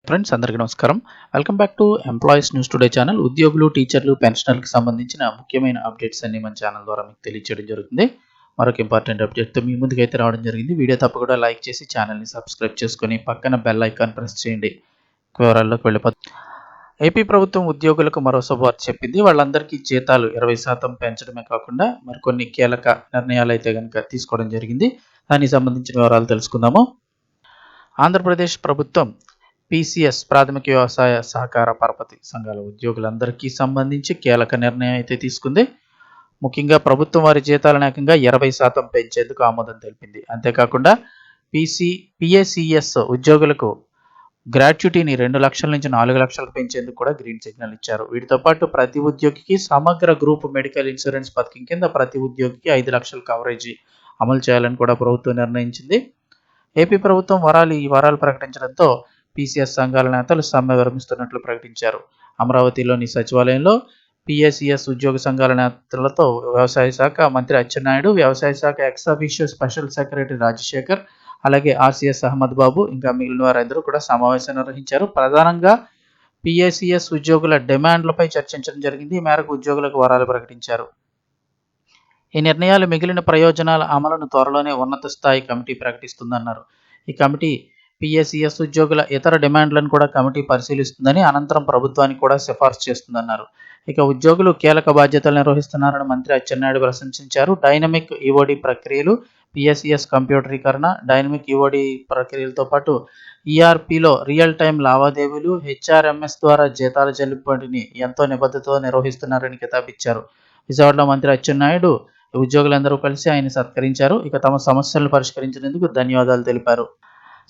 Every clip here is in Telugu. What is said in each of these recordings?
ఫ్రెండ్స్ అందరికీ నమస్కారం. Welcome back to employees news today channel. ఉద్యోగులు, టీచర్లు, పెన్షనర్లకు సంబంధించిన ముఖ్యమైన అప్డేట్స్ అన్ని మన ఛానల్ ద్వారా మీకు తెలియజేయడం జరుగుతుంది. మరొక ఇంపార్టెంట్ అప్డేట్తో మీ ముందుకైతే రావడం జరిగింది. వీడియో తప్పకుండా లైక్ చేసి ఛానల్ని సబ్స్క్రైబ్ చేసుకొని పక్కన బెల్ ఐకాన్ ప్రెస్ చేయండి. వివరాల్లోకి వెళ్ళిపోతాం. ఏపీ ప్రభుత్వం ఉద్యోగులకు మరో శుభవార్త చెప్పింది. వాళ్ళందరికీ జీతాలు 20% పెంచడమే కాకుండా మరికొన్ని కీలక నిర్ణయాలు అయితే కనుక తీసుకోవడం జరిగింది. దానికి సంబంధించిన వివరాలు తెలుసుకుందాము. ఆంధ్రప్రదేశ్ ప్రభుత్వం పీసీఎస్ ప్రాథమిక వ్యవసాయ సహకార పరపతి సంఘాల ఉద్యోగులందరికీ సంబంధించి కీలక నిర్ణయం అయితే తీసుకుంది. ముఖ్యంగా ప్రభుత్వం వారి జీతాలను ఏకంగా 20% పెంచేందుకు ఆమోదం తెలిపింది. అంతేకాకుండా పిఏసిఎస్ ఉద్యోగులకు గ్రాట్యుటీని 2 లక్షల నుంచి 4 లక్షలకు పెంచేందుకు కూడా గ్రీన్ సిగ్నల్ ఇచ్చారు. వీటితో పాటు ప్రతి ఉద్యోగికి సమగ్ర గ్రూప్ మెడికల్ ఇన్సూరెన్స్ పథకం కింద ప్రతి ఉద్యోగికి 5 లక్షల కవరేజీ అమలు చేయాలని కూడా ప్రభుత్వం నిర్ణయించింది. ఏపీ ప్రభుత్వం ఈ వరాలు ప్రకటించడంతో పీసీఎస్ సంఘాల నేతలు సమ్మె విరమిస్తున్నట్లు ప్రకటించారు. అమరావతిలోని సచివాలయంలో పిఏసిఎస్ ఉద్యోగ సంఘాల నేతలతో వ్యవసాయ శాఖ మంత్రి అచ్చెన్నాయుడు, వ్యవసాయ శాఖ ex officio special secretary Rajasekhar, అలాగే ఆర్సీఎస్ అహ్మద్ బాబు ఇంకా మిగిలిన వారందరూ కూడా సమావేశం నిర్వహించారు. ప్రధానంగా పిఏసిఎస్ ఉద్యోగుల డిమాండ్లపై చర్చించడం జరిగింది. ఈ మేరకు ఉద్యోగులకు వరాలు ప్రకటించారు. ఈ నిర్ణయాలు మిగిలిన ప్రయోజనాల అమలును త్వరలోనే ఉన్నత స్థాయి కమిటీ ప్రకటిస్తుందన్నారు. ఈ కమిటీ పిఏసిఎస్ ఉద్యోగుల ఇతర డిమాండ్లను కూడా కమిటీ పరిశీలిస్తుందని, అనంతరం ప్రభుత్వానికి కూడా సిఫార్సు చేస్తుందన్నారు. ఇక ఉద్యోగులు కీలక బాధ్యతలు నిర్వహిస్తున్నారని మంత్రి అచ్చెన్నాయుడు ప్రశంసించారు. డైనమిక్ ఈఓడి ప్రక్రియలు, పిఏసిఎస్ కంప్యూటరీకరణ, డైనమిక్ ఈఓడి ప్రక్రియలతో పాటు ఈఆర్పీలో రియల్ టైం లావాదేవీలు, హెచ్ఆర్ఎంఎస్ ద్వారా జీతాల చెల్లింపుని ఎంతో నిబద్ధతతో నిర్వహిస్తున్నారని కితాబిచ్చారు. విజయవాడలో మంత్రి అచ్చెన్నాయుడు ఉద్యోగులందరూ కలిసి ఆయన సత్కరించారు. ఇక తమ సమస్యలను పరిష్కరించినందుకు ధన్యవాదాలు తెలిపారు.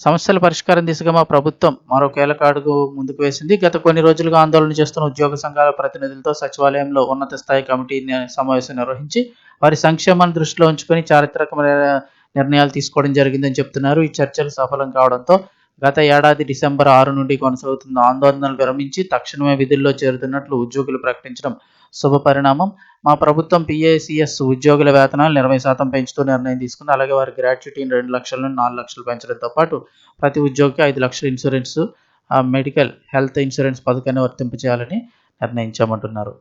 సమస్యల పరిష్కారం దిశగా మా ప్రభుత్వం మరో కీలక అడుగు ముందుకు వేసింది. గత కొన్ని రోజులుగా ఆందోళన చేస్తున్న ఉద్యోగ సంఘాల ప్రతినిధులతో సచివాలయంలో ఉన్నత స్థాయి కమిటీ సమావేశం నిర్వహించి వారి సంక్షేమాన్ని దృష్టిలో ఉంచుకొని చారిత్రకమైన నిర్ణయాలు తీసుకోవడం జరిగిందని చెప్తున్నారు. ఈ చర్చలు సఫలం కావడంతో గత ఏడాది డిసెంబర్ 6 నుండి కొనసాగుతున్న ఆందోళనలు విరమించి తక్షణమే విధుల్లో చేరుతున్నట్లు ఉద్యోగులు ప్రకటించడం శుభ పరిణామం. మా ప్రభుత్వం పిఏసిఎస్ ఉద్యోగుల వేతనాలు 20% పెంచుతూ నిర్ణయం తీసుకుంది. అలాగే వారి గ్రాట్యుటీని 2 లక్షల నుండి 4 లక్షలు పెంచడంతో పాటు ప్రతి ఉద్యోగికి 5 లక్షల ఇన్సూరెన్స్ మెడికల్ హెల్త్ ఇన్సూరెన్స్ పథకాన్ని వర్తింపజేయాలని నిర్ణయించామంటున్నారు.